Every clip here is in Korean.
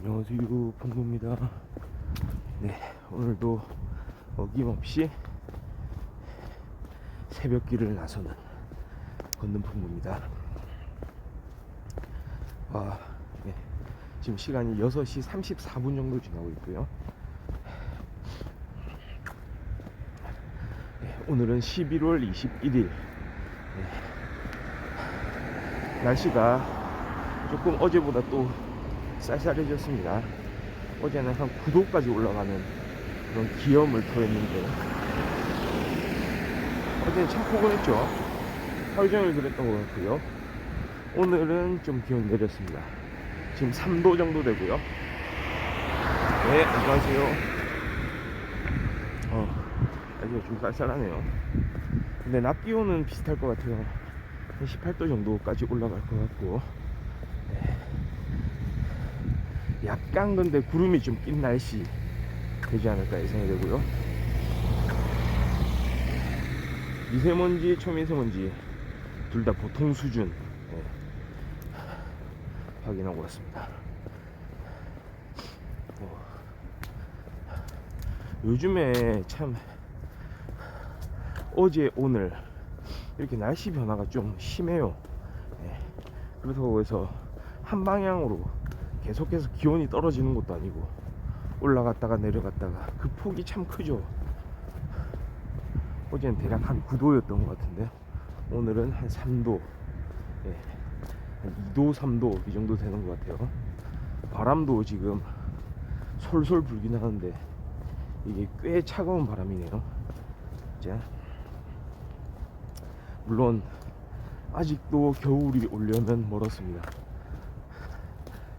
안녕하세요, 펑구입니다. 네, 오늘도 어김없이 새벽길을 나서는 걷는 펑구입니다. 네, 지금 시간이 6시 34분 정도 지나고 있고요. 네, 오늘은 11월 21일. 날씨가 조금 어제보다 또 쌀쌀해졌습니다. 어제는 한 9도까지 올라가는 그런 기염을 토했는데 어제는 참 포근했죠. 하루 종일 그랬던 것 같고요. 오늘은 좀 기온이 내렸습니다. 지금 3도 정도 되고요. 네, 안녕하세요. 날씨가 좀 쌀쌀하네요. 근데 낮 기온은 비슷할 것 같아요. 한 18도 정도까지 올라갈 것 같고, 네. 약간 근데 구름이 좀 낀 날씨 되지 않을까 예상이 되고요. 미세먼지, 초미세먼지 둘 다 보통 수준, 네, 확인하고 왔습니다. 요즘에 참 어제 오늘 이렇게 날씨 변화가 좀 심해요. 네. 그렇다고 해서 한 방향으로 계속해서 기온이 떨어지는 것도 아니고 올라갔다가 내려갔다가 그 폭이 참 크죠. 어제는 대략 한 9도였던 것 같은데 오늘은 한 3도, 네, 한 2도 3도 이 정도 되는 것 같아요. 바람도 지금 솔솔 불긴 하는데 이게 꽤 차가운 바람이네요. 자, 물론 아직도 겨울이 오려면 멀었습니다.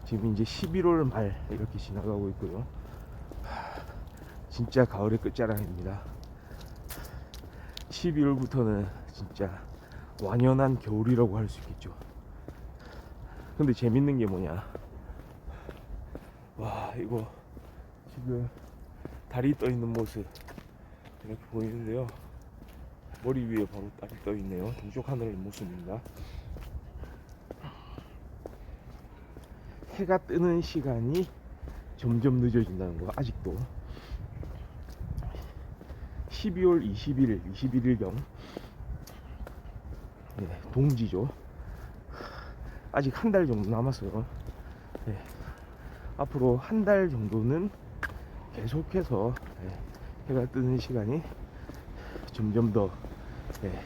지금 이제 11월 말 이렇게 지나가고 있고요. 진짜 가을의 끝자락입니다. 12월부터는 진짜 완연한 겨울이라고 할 수 있겠죠. 근데 재밌는 게 뭐냐, 와, 이거 지금 달이 떠 있는 모습 이렇게 보이는데요. 머리 위에 바로 달이 떠 있네요. 동쪽 하늘의 모습입니다. 해가 뜨는 시간이 점점 늦어진다는 거. 아직도 12월 20일, 21일경, 네, 동지죠. 아직 한 달 정도 남았어요. 네, 앞으로 한 달 정도는 계속해서, 네, 해가 뜨는 시간이 점점 더, 네,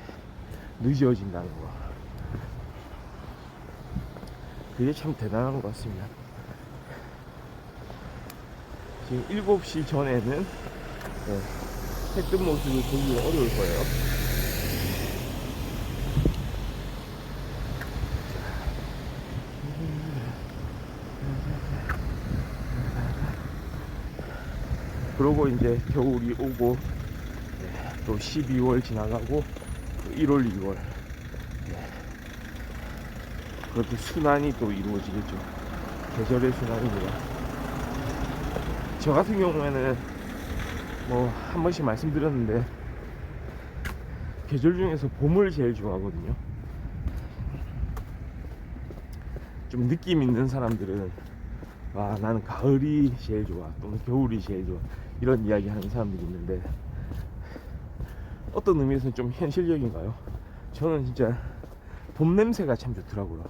늦어진다는 거. 그게 참 대단한 것 같습니다. 지금 7시 전에는, 네, 해 뜬 모습을 보기가 어려울 거예요. 그러고 이제 겨울이 오고, 네, 또 12월 지나가고 또 1월, 2월, 네, 그것도 순환이 또 이루어지겠죠. 계절의 순환입니다. 저 같은 경우에는 뭐 한 번씩 말씀드렸는데 계절 중에서 봄을 제일 좋아하거든요. 좀 느낌 있는 사람들은 나는 가을이 제일 좋아, 또는 겨울이 제일 좋아, 이런 이야기 하는 사람들이 있는데 어떤 의미에서는 좀 현실적인가요? 저는 진짜 봄 냄새가 참 좋더라고요.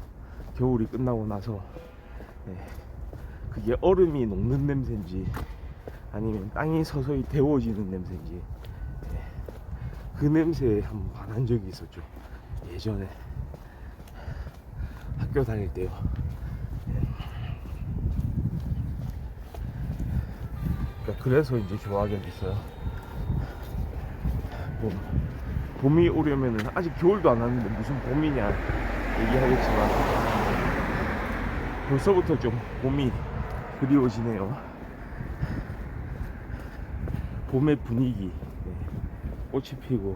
겨울이 끝나고 나서, 네, 그게 얼음이 녹는 냄새인지 아니면 땅이 서서히 데워지는 냄새인지, 네, 그 냄새에 한번 반한 적이 있었죠. 예전에 학교 다닐 때요. 네. 그러니까 그래서 이제 좋아하게 됐어요. 봄이 오려면은 아직 겨울도 안 왔는데 무슨 봄이냐 얘기하겠지만 벌써부터 좀 봄이 그리워지네요. 봄의 분위기, 네, 꽃이 피고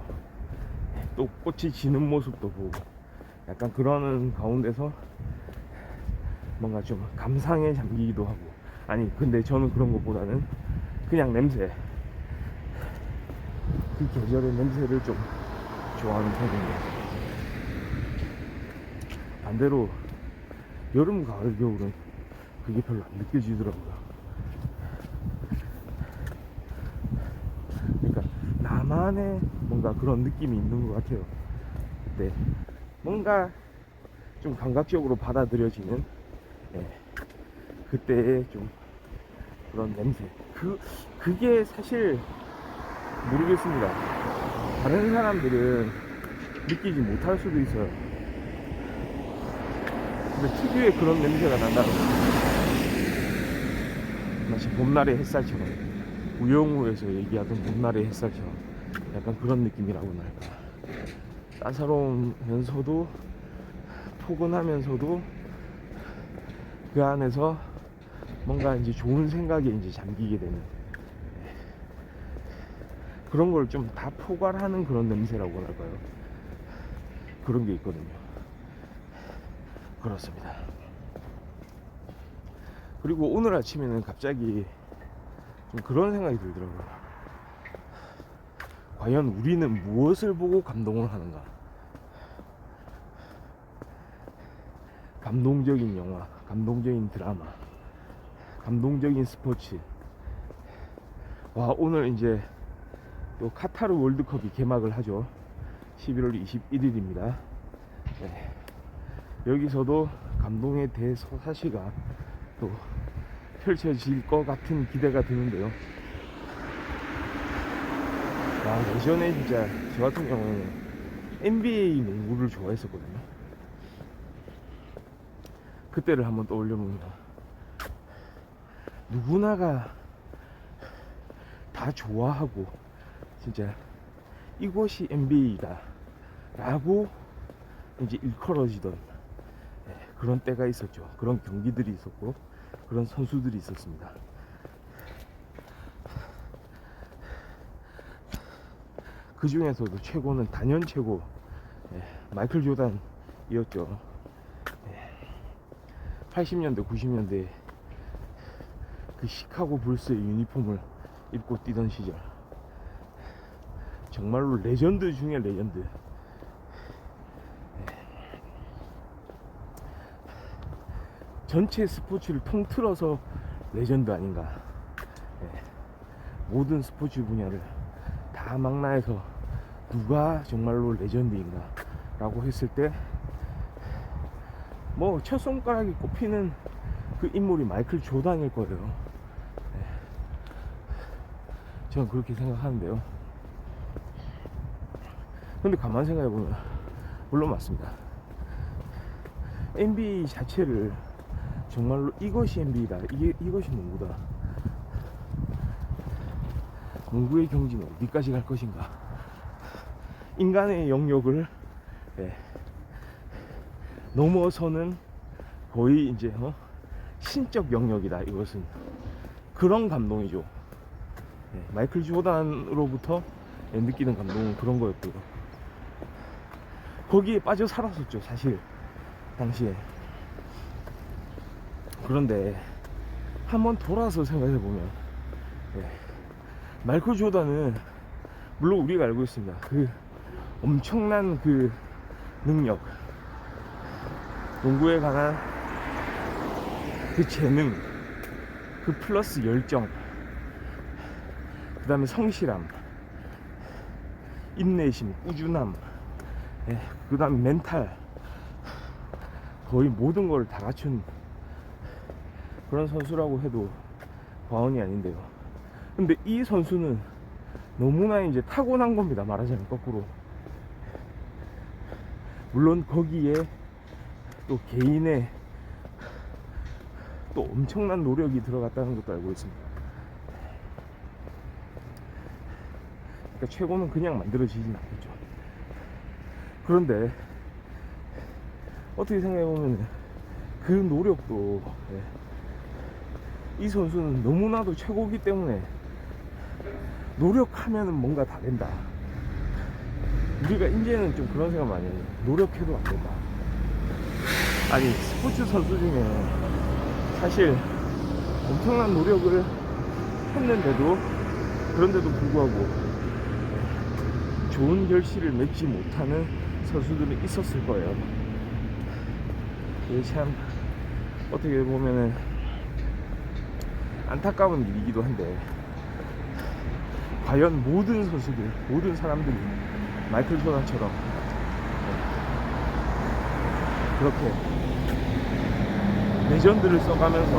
또 꽃이 지는 모습도 보고 약간 그러는 가운데서 뭔가 좀 감상에 잠기기도 하고, 아니 근데 저는 그런 것보다는 그냥 냄새, 그 계절의 냄새를 좀 좋아하는 편입니다. 반대로 여름, 가을, 겨울은 그게 별로 안 느껴지더라고요. 그러니까 나만의 뭔가 그런 느낌이 있는 것 같아요. 네, 뭔가 좀 감각적으로 받아들여지는, 네, 그때의 좀 그런 냄새. 그게 사실 모르겠습니다. 다른 사람들은 느끼지 못할 수도 있어요. 근데 특유의 그런 냄새가 난다. 마치 봄날의 햇살처럼, 우영우에서 얘기하던 봄날의 햇살처럼 약간 그런 느낌이라고나 할까. 따사로우면서도 포근하면서도 그 안에서 뭔가 이제 좋은 생각에 이제 잠기게 되는 그런 걸 좀 다 포괄하는 그런 냄새라고 할까요? 그런 게 있거든요. 그렇습니다. 그리고 오늘 아침에는 갑자기 좀 그런 생각이 들더라고요. 과연 우리는 무엇을 보고 감동을 하는가? 감동적인 영화, 감동적인 드라마, 감동적인 스포츠. 와, 오늘 이제 또 카타르 월드컵이 개막을 하죠. 11월 21일입니다. 네. 여기서도 감동의 대서사시가 또 펼쳐질 것 같은 기대가 드는데요. 와, 예전에 진짜 저 같은 경우에는 NBA 농구를 좋아했었거든요. 그때를 한번 떠올려봅니다. 누구나가 다 좋아하고 진짜 이것이 NBA다 라고 이제 일컬어지던, 네, 그런 때가 있었죠. 그런 경기들이 있었고 그런 선수들이 있었습니다. 그 중에서도 최고는 단연 최고, 네, 마이클 조단이었죠. 네, 80년대 90년대 그 시카고 불스의 유니폼을 입고 뛰던 시절, 정말로 레전드 중에 레전드. 전체 스포츠를 통틀어서 레전드 아닌가. 모든 스포츠 분야를 다 망라해서 누가 정말로 레전드인가 라고 했을 때 뭐 첫 손가락이 꼽히는 그 인물이 마이클 조단일 거예요. 저는 그렇게 생각하는데요. 근데 가만 생각해보면 물론 맞습니다. NBA 자체를 정말로 이것이 NBA다, 이것이 농구다, 농구의 경지는 어디까지 갈 것인가, 인간의 영역을, 예, 넘어서는 거의 이제 신적 영역이다. 이것은 그런 감동이죠. 예, 마이클 조단으로부터 느끼는 감동은 그런 거였고요. 거기에 빠져 살았었죠, 사실 당시에. 그런데 한번 돌아서 생각해보면, 예, 마이클 조단은 물론 우리가 알고 있습니다. 그 엄청난 그 능력, 농구에 관한 그 재능, 그 플러스 열정, 그 다음에 성실함, 인내심, 꾸준함, 예, 그 다음에 멘탈, 거의 모든 걸 다 갖춘 그런 선수라고 해도 과언이 아닌데요. 근데 이 선수는 너무나 이제 타고난 겁니다, 말하자면 거꾸로. 물론 거기에 또 개인의 또 엄청난 노력이 들어갔다는 것도 알고 있습니다. 그러니까 최고는 그냥 만들어지진 않겠죠. 그런데 어떻게 생각해보면 그 노력도, 이 선수는 너무나도 최고기 때문에 노력하면은 뭔가 다 된다. 우리가 이제는 좀 그런 생각 많이 해요. 노력해도 안 된다. 아니, 스포츠 선수 중에 사실 엄청난 노력을 했는데도, 그런데도 불구하고 좋은 결실을 맺지 못하는 선수들이 있었을 거예요. 이게 참 어떻게 보면은 안타까운 일이기도 한데, 과연 모든 선수들, 모든 사람들이 마이클 조던처럼 그렇게 레전드를 써가면서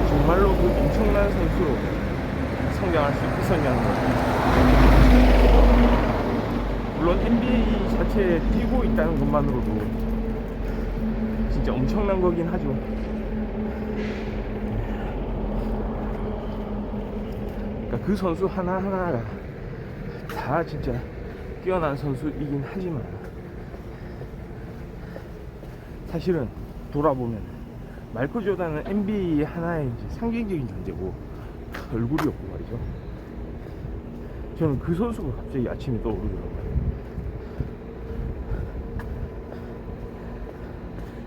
정말로 그 엄청난 선수로 성장할 수 있었냐는 거죠. 물론 NBA 자체에 뛰고 있다는 것만으로도 진짜 엄청난 거긴 하죠. 그러니까 그 선수 하나하나가 다 진짜 뛰어난 선수이긴 하지만, 사실은 돌아보면 마이클 조던은 NBA의 하나의 이제 상징적인 존재고 얼굴이 없고 말이죠. 저는 그 선수가 갑자기 아침에 떠오르더라고요.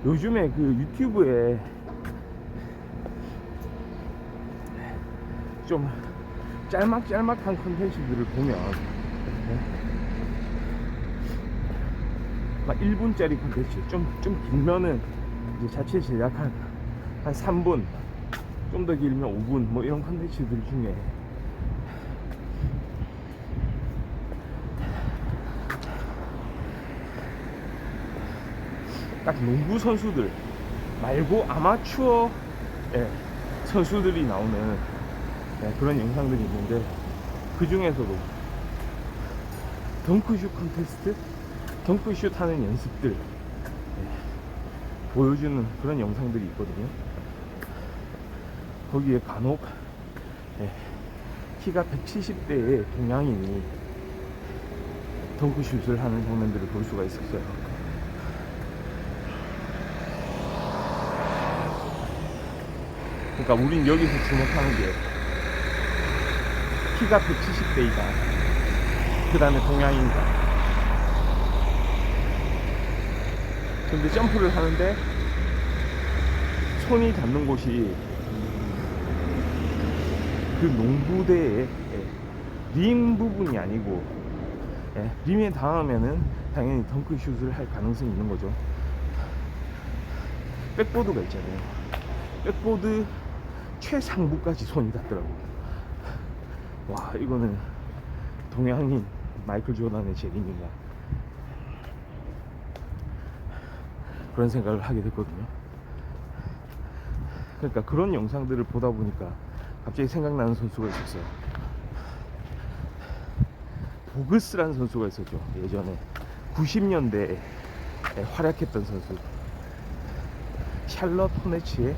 요즘에 그 유튜브에 좀 짤막짤막한 컨텐츠들을 보면 막 1분짜리 컨텐츠, 좀 길면은 이제 자체 제작한 한 3분, 좀 더 길면 5분 뭐 이런 컨텐츠들 중에 딱 농구 선수들 말고 아마추어 선수들이 나오는 그런 영상들이 있는데, 그 중에서도 덩크슛 컨테스트, 덩크슛 하는 연습들 보여주는 그런 영상들이 있거든요. 거기에 간혹 키가 170대의 동양인이 덩크슛을 하는 장면들을 볼 수가 있었어요. 그러니까 우린 여기서 주목하는 게 키가 170대이다, 그 다음에 동양인이다. 근데 점프를 하는데 손이 닿는 곳이 그 농구대의 림 부분이 아니고, 림에 닿으면은 당연히 덩크슛을 할 가능성이 있는 거죠. 백보드가 있잖아요. 백보드 최상부까지 손이 닿더라고요. 와, 이거는 동양인 마이클 조던의 재능인가, 그런 생각을 하게 됐거든요. 그러니까 그런 영상들을 보다 보니까 갑자기 생각나는 선수가 있었어요. 보그스라는 선수가 있었죠. 예전에 90년대에 활약했던 선수, 샬럿 호네츠의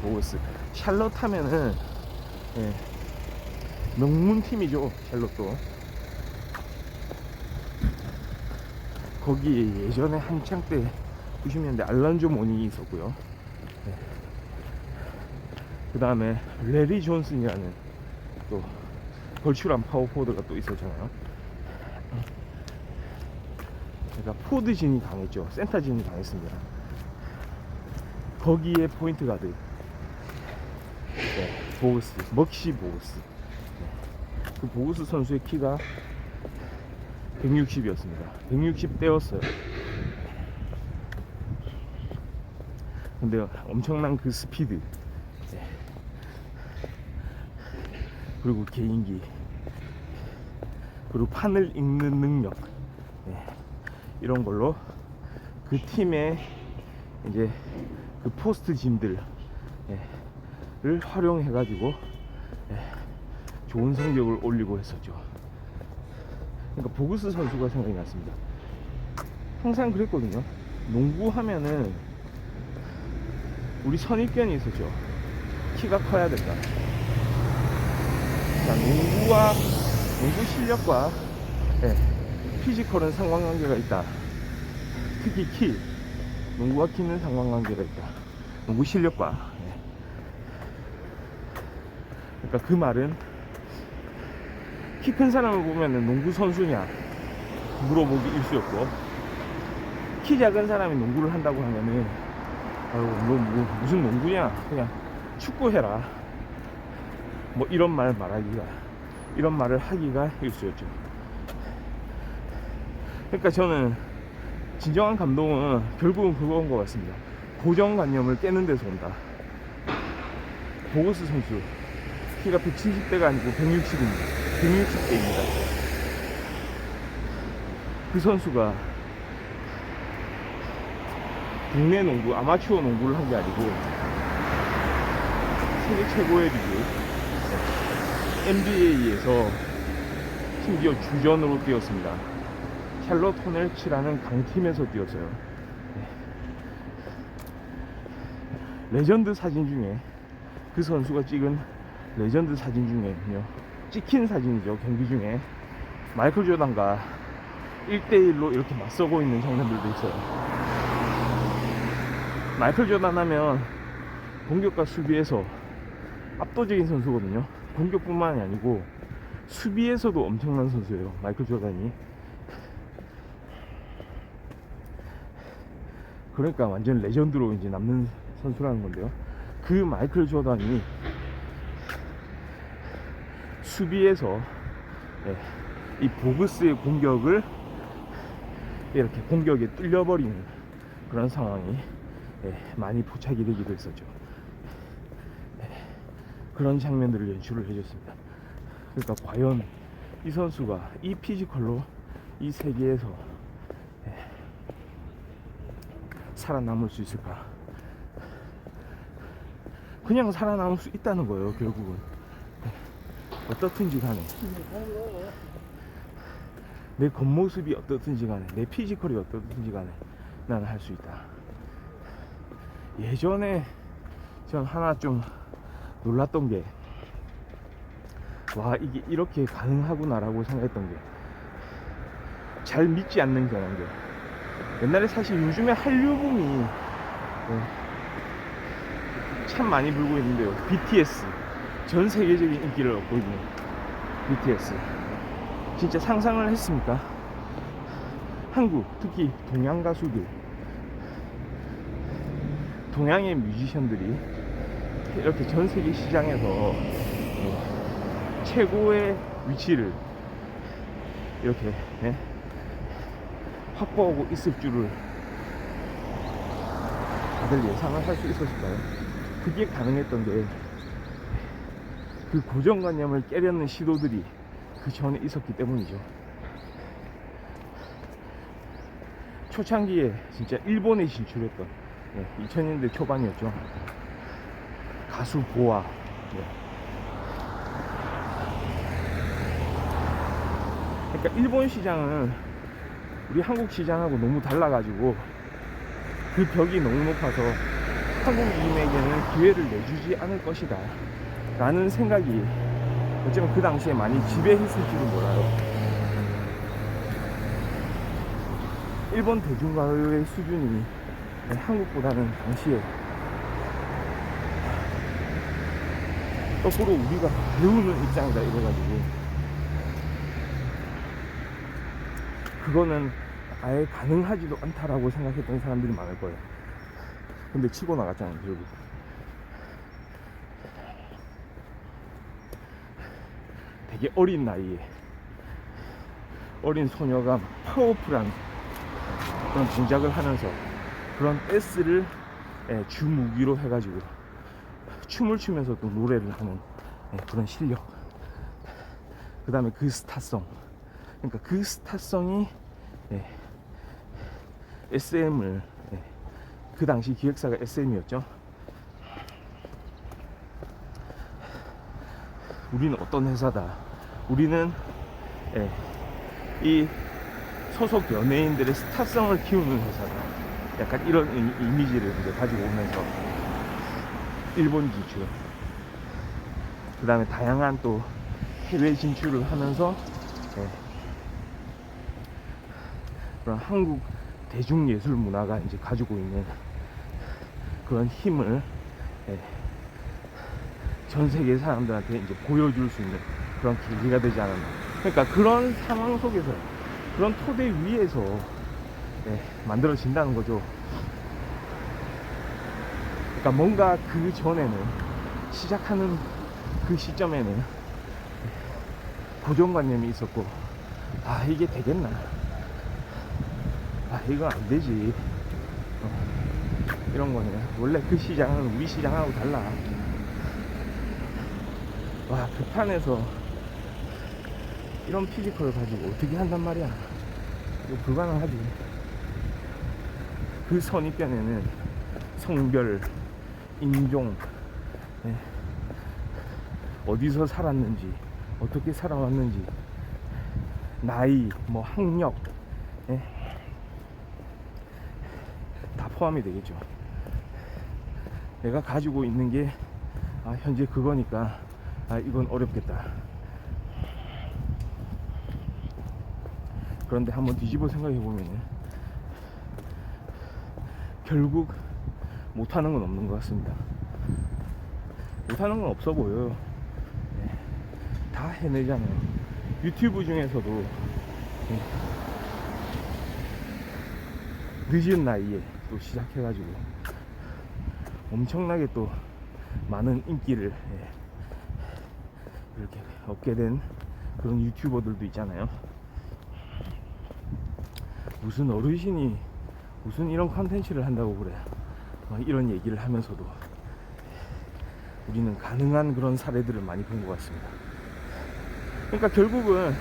보그스. 샬럿 하면은 명문팀이죠, 샬럿도. 거기 예전에 한창 때 90년대 알란조 모닝이 있었고요. 그 다음에 레리 존슨이라는 또 걸출한 파워포워드가 또 있었잖아요. 그러니까 포드진이 강했죠. 센터진이 강했습니다. 거기에 포인트 가드 보그스, 먹시 보그스. 그 보그스 선수의 키가 160이었습니다 160대였어요 근데 엄청난 그 스피드, 그리고 개인기, 그리고 판을 읽는 능력, 이런 걸로 그 팀의 이제 그 포스트 짐들을 활용해 가지고 좋은 성적을 올리고 했었죠. 그러니까 보그스 선수가 생각이 났습니다. 항상 그랬거든요. 농구 하면은 우리 선입견이 있었죠. 키가 커야 된다. 자, 농구 실력과 피지컬은 상관관계가 있다. 특히 농구와 키는 상관관계가 있다. 농구 실력과. 그러니까 그 말은 키 큰 사람을 보면은 농구 선수냐 물어보기 일쑤였고, 키 작은 사람이 농구를 한다고 하면은 너 무슨 농구냐, 그냥 축구해라, 뭐 이런 말을 하기가 일쑤였죠. 그러니까 저는 진정한 감동은 결국은 그건 것 같습니다. 고정관념을 깨는 데서 온다. 보거스 선수 키가 170대가 아니고 160입니다. 160대입니다. 그 선수가 국내 농구, 아마추어 농구를 한 게 아니고 세계 최고의 리그 NBA에서 심지어 주전으로 뛰었습니다. 샬럿 호네츠라는 강팀에서 뛰었어요. 레전드 사진 중에, 그 선수가 찍은 레전드 사진 중에요, 찍힌 사진이죠. 경기 중에 마이클 조던과 1대1로 이렇게 맞서고 있는 장면들도 있어요. 마이클 조던 하면 공격과 수비에서 압도적인 선수거든요. 공격뿐만이 아니고 수비에서도 엄청난 선수예요, 마이클 조던이. 그러니까 완전 레전드로 이제 남는 선수라는 건데요. 그 마이클 조던이 수비에서 이 보그스의 공격을 이렇게 공격에 뚫려버리는 그런 상황이 많이 포착이 되기도 했었죠. 그런 장면들을 연출을 해줬습니다. 그러니까 과연 이 선수가 이 피지컬로 이 세계에서 살아남을 수 있을까? 그냥 살아남을 수 있다는 거예요, 결국은. 어떻든지 간에 내 겉모습이 어떻든지 간에, 내 피지컬이 어떻든지 간에 나는 할 수 있다. 예전에 전 하나 좀 놀랐던 게, 와, 이게 이렇게 가능하구나 라고 생각했던 게, 잘 믿지 않는 경향들. 옛날에 사실 요즘에 한류붐이 참 많이 불고 있는데요. BTS, 전 세계적인 인기를 얻고 있는 BTS. 진짜 상상을 했습니까? 한국, 특히 동양 가수들, 동양의 뮤지션들이 이렇게 전 세계 시장에서 최고의 위치를 이렇게 확보하고 있을 줄을 다들 예상을 할 수 있었을까요? 그게 가능했던 게, 그 고정관념을 깨려는 시도들이 그 전에 있었기 때문이죠. 초창기에 진짜 일본에 진출했던 2000년대 초반이었죠. 가수 보아. 그러니까 일본 시장은 우리 한국 시장하고 너무 달라가지고 그 벽이 너무 높아서 한국인에게는 기회를 내주지 않을 것이다 라는 생각이 어쩌면 그 당시에 많이 지배했을지도 몰라요. 일본 대중가요의 수준이 한국보다는 당시에 거꾸로 우리가 배우는 입장이다 이래가지고 그거는 아예 가능하지도 않다라고 생각했던 사람들이 많을 거예요. 근데 치고 나갔잖아요, 결국. 되게 어린 나이에 어린 소녀가 파워풀한 그런 동작을 하면서 그런 댄스를 주 무기로 해가지고 춤을 추면서 또 노래를 하는 그런 실력, 그 다음에 그 스타성. 그러니까 그 스타성이 SM을, 그 당시 기획사가 SM이었죠. 우리는 어떤 회사다, 우리는 이 소속 연예인들의 스타성을 키우는 회사다, 약간 이런 이미지를 이제 가지고 오면서 일본 진출, 그 다음에 다양한 또 해외 진출을 하면서 그런 한국 대중예술 문화가 이제 가지고 있는 그런 힘을 전 세계 사람들한테 이제 보여줄 수 있는 그런 계기가 되지 않았나. 그러니까 그런 상황 속에서, 그런 토대 위에서 만들어진다는 거죠. 그러니까 뭔가 그 전에는, 시작하는 그 시점에는 고정관념이 있었고, 아, 이게 되겠나, 아, 이건 안 되지, 이런 거는 원래 그 시장은 우리 시장하고 달라, 와, 극한에서 이런 피지컬을 가지고 어떻게 한단 말이야. 이거 불가능하지. 그 선입견에는 성별, 인종, 예, 어디서 살았는지, 어떻게 살아왔는지, 나이, 뭐 학력, 예, 다 포함이 되겠죠. 내가 가지고 있는 게 현재 그거니까 이건 어렵겠다. 그런데 한번 뒤집어 생각해 보면은 결국 못하는 건 없는 것 같습니다. 못하는 건 없어 보여요. 네. 다 해내잖아요. 유튜브 중에서도 네. 늦은 나이에 또 시작해가지고 엄청나게 또 많은 인기를 이렇게 얻게 된 그런 유튜버들도 있잖아요. 무슨 어르신이 무슨 이런 컨텐츠를 한다고 그래, 막 이런 얘기를 하면서도 우리는 가능한 그런 사례들을 많이 본 것 같습니다. 그러니까 결국은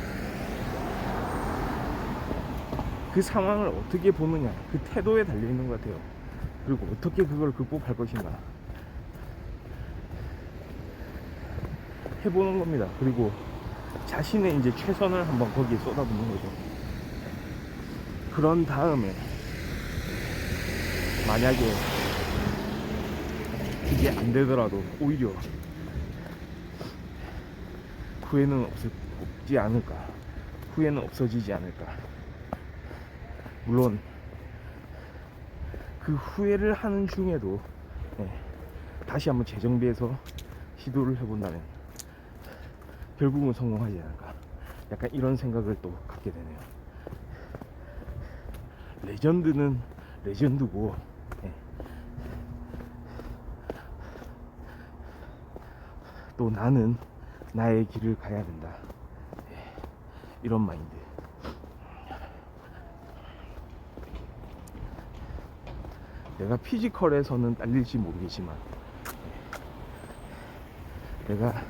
그 상황을 어떻게 보느냐, 그 태도에 달려 있는 것 같아요. 그리고 어떻게 그걸 극복할 것인가 해보는 겁니다. 그리고 자신의 이제 최선을 한번 거기에 쏟아붓는 거죠. 그런 다음에 만약에 이게 안 되더라도 오히려 후회는 없지 않을까, 후회는 없어지지 않을까. 물론 그 후회를 하는 중에도 다시 한번 재정비해서 시도를 해본다면 결국은 성공하지 않을까, 약간 이런 생각을 또 갖게 되네요. 레전드는 레전드고 또 나는 나의 길을 가야 된다, 이런 마인드. 내가 피지컬에서는 딸릴지 모르겠지만 내가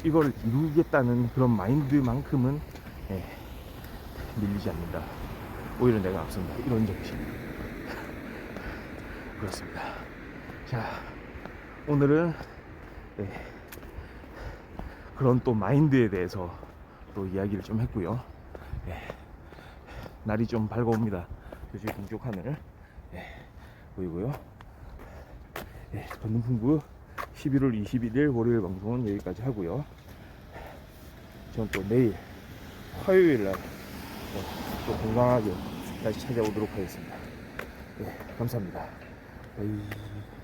이걸 이루겠다는 그런 마인드만큼은 밀리지 않는다. 오히려 내가 앞선다, 이런 정신. 그렇습니다. 자, 오늘은 그런 또 마인드에 대해서 또 이야기를 좀 했고요. 날이 좀 밝아옵니다. 저쪽 동쪽 하늘 보이고요. 전동풍부 11월 21일 월요일 방송은 여기까지 하고요. 저는 또 내일 화요일날 또 건강하게 다시 찾아오도록 하겠습니다. 감사합니다. 바이.